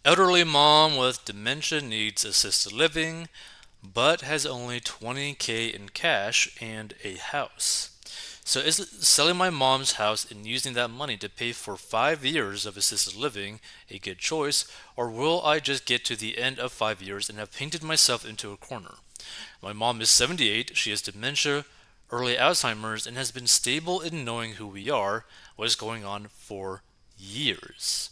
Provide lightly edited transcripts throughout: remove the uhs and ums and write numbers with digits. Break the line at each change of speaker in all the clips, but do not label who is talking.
Elderly mom with dementia needs assisted living, but has only 20K in cash and a house. So is selling my mom's house and using that money to pay for 5 years of assisted living a good choice, or will I just get to the end of 5 years and have painted myself into a corner? My mom is 78, she has dementia, early Alzheimer's, and has been stable in knowing who we are, what is going on for years.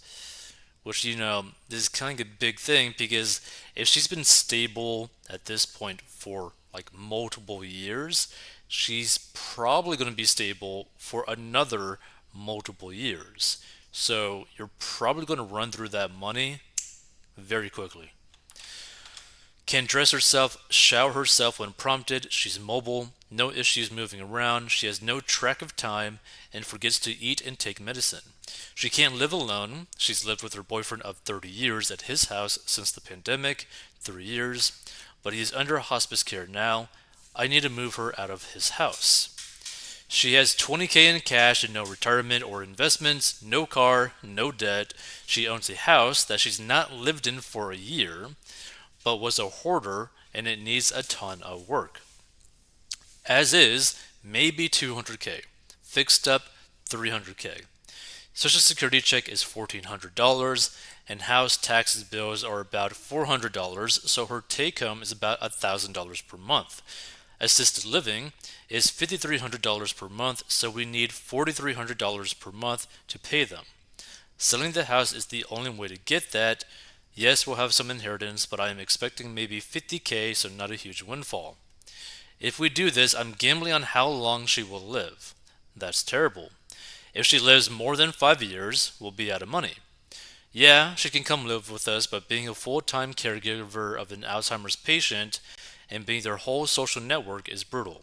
Which, is kind of a big thing because if she's been stable at this point for like multiple years, she's probably going to be stable for another multiple years. So you're probably going to run through that money very quickly. Can dress herself, shower herself when prompted. She's mobile, no issues moving around. She has no track of time and forgets to eat and take medicine. She can't live alone. She's lived with her boyfriend of 30 years at his house since the pandemic, 3 years, but he is under hospice care now. I need to move her out of his house. She has 20K in cash and no retirement or investments, no car, no debt. She owns a house that she's not lived in for a year but was a hoarder and it needs a ton of work. As is, maybe 200K. Fixed up 300K. Social Security check is $1,400 and house taxes bills are about $400, so her take home is about $1,000 per month. Assisted living is $5,300 per month, so we need $4,300 per month to pay them. Selling the house is the only way to get that. Yes, we'll have some inheritance, but I am expecting maybe 50K, so not a huge windfall. If we do this, I'm gambling on how long she will live. That's terrible. If she lives more than 5 years, we'll be out of money. Yeah, she can come live with us, but being a full time caregiver of an Alzheimer's patient and being their whole social network is brutal.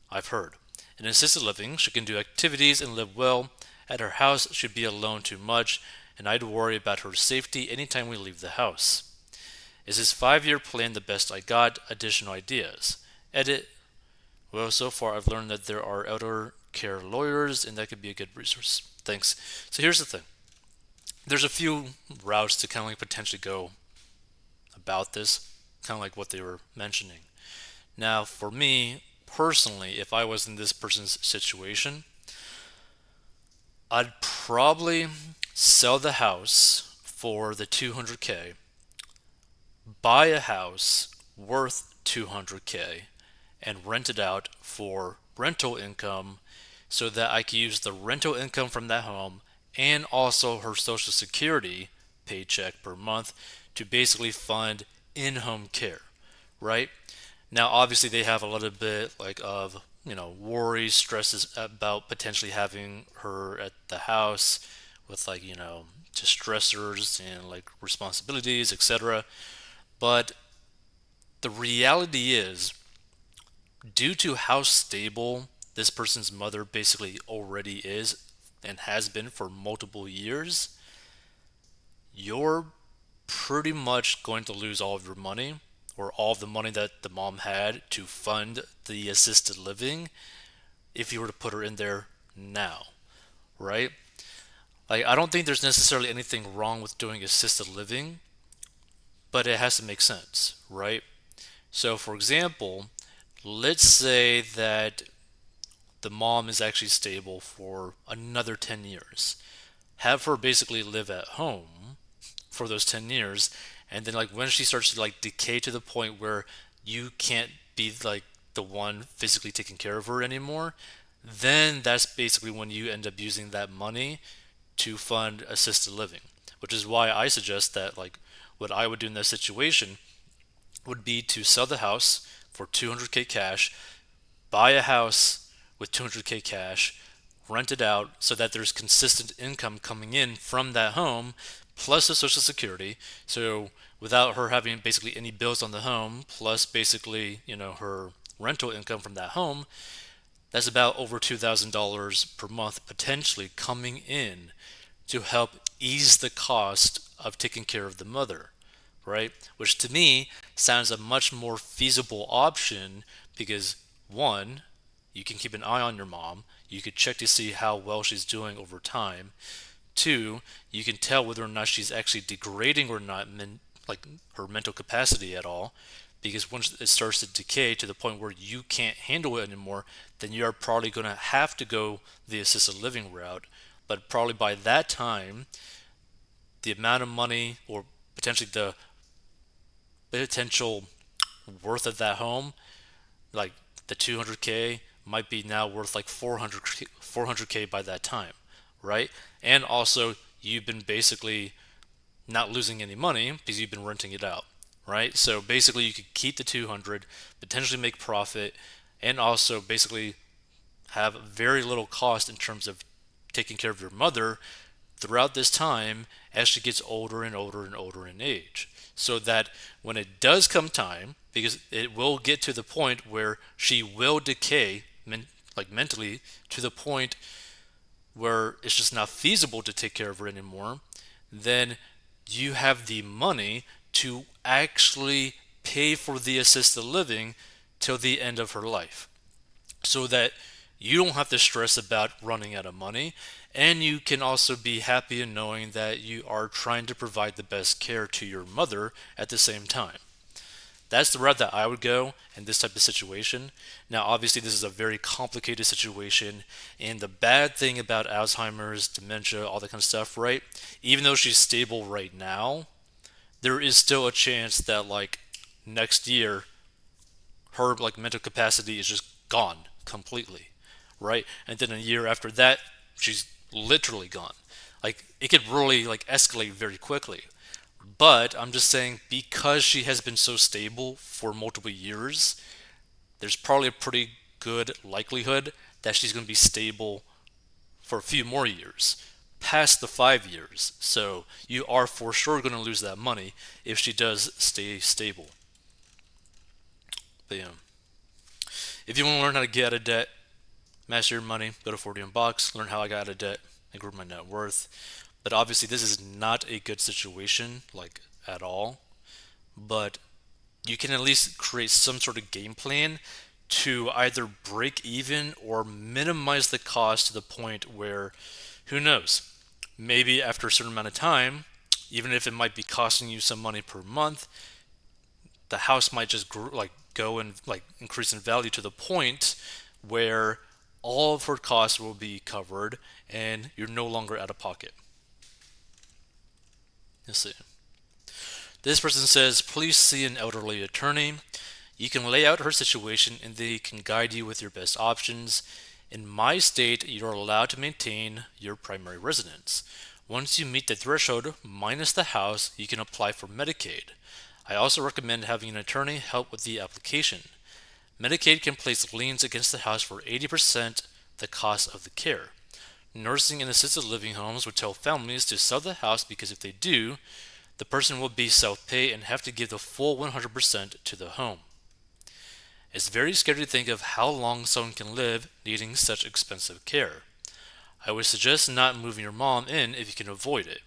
I've heard. In assisted living, she can do activities and live well. At her house, she'd be alone too much, and I'd worry about her safety anytime we leave the house. Is this 5 year plan the best I got? Additional ideas. Edit. Well, so far I've learned that there are elder care lawyers, and that could be a good resource. Thanks. So here's the thing. There's a few routes to kind of like potentially go about this, kind of like what they were mentioning. Now, for me personally, if I was in this person's situation, I'd probably sell the house for the 200K, buy a house worth 200K, and rent it out for rental income so that I can use the rental income from that home and also her Social Security paycheck per month to basically fund in-home care, right? Now, obviously, they have a little bit like of worries, stresses about potentially having her at the house with like just stressors and like responsibilities, etc. But the reality is, due to how stable this person's mother basically already is and has been for multiple years, you're pretty much going to lose all of your money or all of the money that the mom had to fund the assisted living if you were to put her in there now, right? Like, I don't think there's necessarily anything wrong with doing assisted living, but it has to make sense, right? So, for example, let's say that the mom is actually stable for another 10 years. Have her basically live at home for those 10 years, and then like when she starts to like decay to the point where you can't be like the one physically taking care of her anymore, then that's basically when you end up using that money to fund assisted living, which is why I suggest that like what I would do in that situation would be to sell the house for 200K cash, buy a house with 200K cash, rent it out so that there's consistent income coming in from that home plus the social security. So without her having basically any bills on the home plus basically, her rental income from that home, that's about over $2,000 per month potentially coming in to help ease the cost of taking care of the mother, right? Which to me sounds a much more feasible option because one, you can keep an eye on your mom. You could check to see how well she's doing over time. Two, you can tell whether or not she's actually degrading or not, like her mental capacity at all. Because once it starts to decay to the point where you can't handle it anymore, then you are probably going to have to go the assisted living route. But probably by that time, the amount of money or potentially the potential worth of that home, like the 200K, might be now worth like 400K by that time, right? And also, you've been basically not losing any money because you've been renting it out, right? So basically, you could keep the 200, potentially make profit, and also basically have very little cost in terms of taking care of your mother throughout this time as she gets older and older and older in age. So that when it does come time, because it will get to the point where she will decay like mentally to the point where it's just not feasible to take care of her anymore, then you have the money to actually pay for the assisted living till the end of her life, so that you don't have to stress about running out of money, and you can also be happy in knowing that you are trying to provide the best care to your mother at the same time. That's the route that I would go in this type of situation. Now, obviously, this is a very complicated situation, and the bad thing about Alzheimer's, dementia, all that kind of stuff, right? Even though she's stable right now, there is still a chance that, like, next year, her, like, mental capacity is just gone completely, right? And then a year after that, she's literally gone. Like, it could really, like, escalate very quickly. But I'm just saying, because she has been so stable for multiple years, there's probably a pretty good likelihood that she's going to be stable for a few more years, past the 5 years. So you are for sure going to lose that money if she does stay stable. But yeah, if you want to learn how to get out of debt, master your money, go to 40 Unbox, learn how I got out of debt, and grew my net worth. But obviously, this is not a good situation, like at all. But you can at least create some sort of game plan to either break even or minimize the cost to the point where, who knows, maybe after a certain amount of time, even if it might be costing you some money per month, the house might just like go and like increase in value to the point where all of her costs will be covered and you're no longer out of pocket. Let's see. This person says, please see an elderly attorney. You can lay out her situation and they can guide you with your best options. In my state, you're allowed to maintain your primary residence. Once you meet the threshold minus the house, you can apply for Medicaid. I also recommend having an attorney help with the application. Medicaid can place liens against the house for 80% the cost of the care. Nursing and assisted living homes would tell families to sell the house because if they do, the person will be self-pay and have to give the full 100% to the home. It's very scary to think of how long someone can live needing such expensive care. I would suggest not moving your mom in if you can avoid it.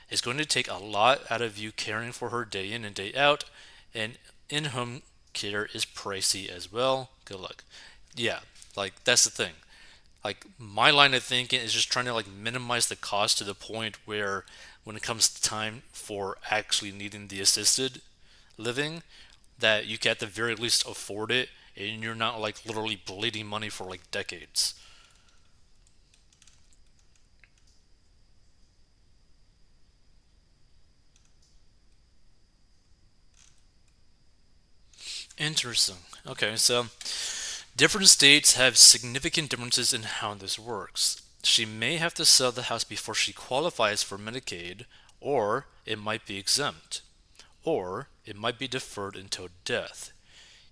It's going to take a lot out of you caring for her day in and day out, and in-home care is pricey as well. Good luck. Yeah, like that's the thing. Like my line of thinking is just trying to like minimize the cost to the point where when it comes to time for actually needing the assisted living, that you can at the very least afford it and you're not like literally bleeding money for like decades. Interesting. Okay, so different states have significant differences in how this works. She may have to sell the house before she qualifies for Medicaid, or it might be exempt, or it might be deferred until death.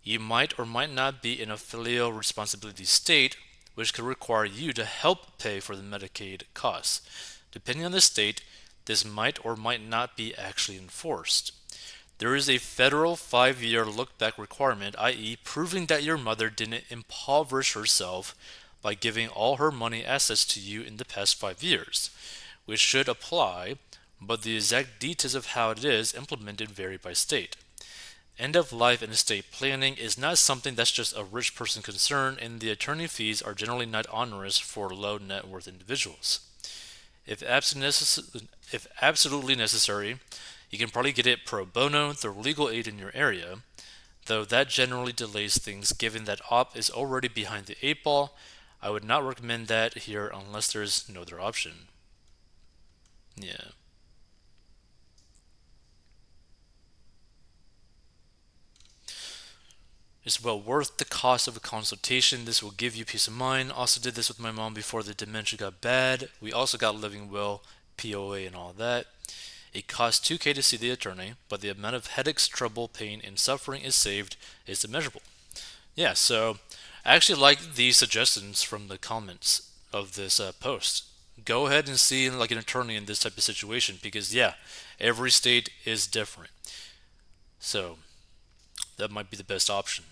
You might or might not be in a filial responsibility state, which could require you to help pay for the Medicaid costs. Depending on the state, this might or might not be actually enforced. There is a federal 5-year look-back requirement, i.e., proving that your mother didn't impoverish herself by giving all her money assets to you in the past 5 years, which should apply, but the exact details of how it is implemented vary by state. End of life and estate planning is not something that's just a rich person concern, and the attorney fees are generally not onerous for low net worth individuals. If absolutely necessary, you can probably get it pro bono through legal aid in your area, though that generally delays things given that op is already behind the eight ball. I would not recommend that here unless there's no other option. Yeah. It's well worth the cost of a consultation. This will give you peace of mind. Also did this with my mom before the dementia got bad. We also got living will, POA and all that. It costs 2K to see the attorney, but the amount of headaches, trouble, pain, and suffering is saved is immeasurable. Yeah, so I actually like these suggestions from the comments of this post. Go ahead and see like an attorney in this type of situation because yeah, every state is different. So that might be the best option.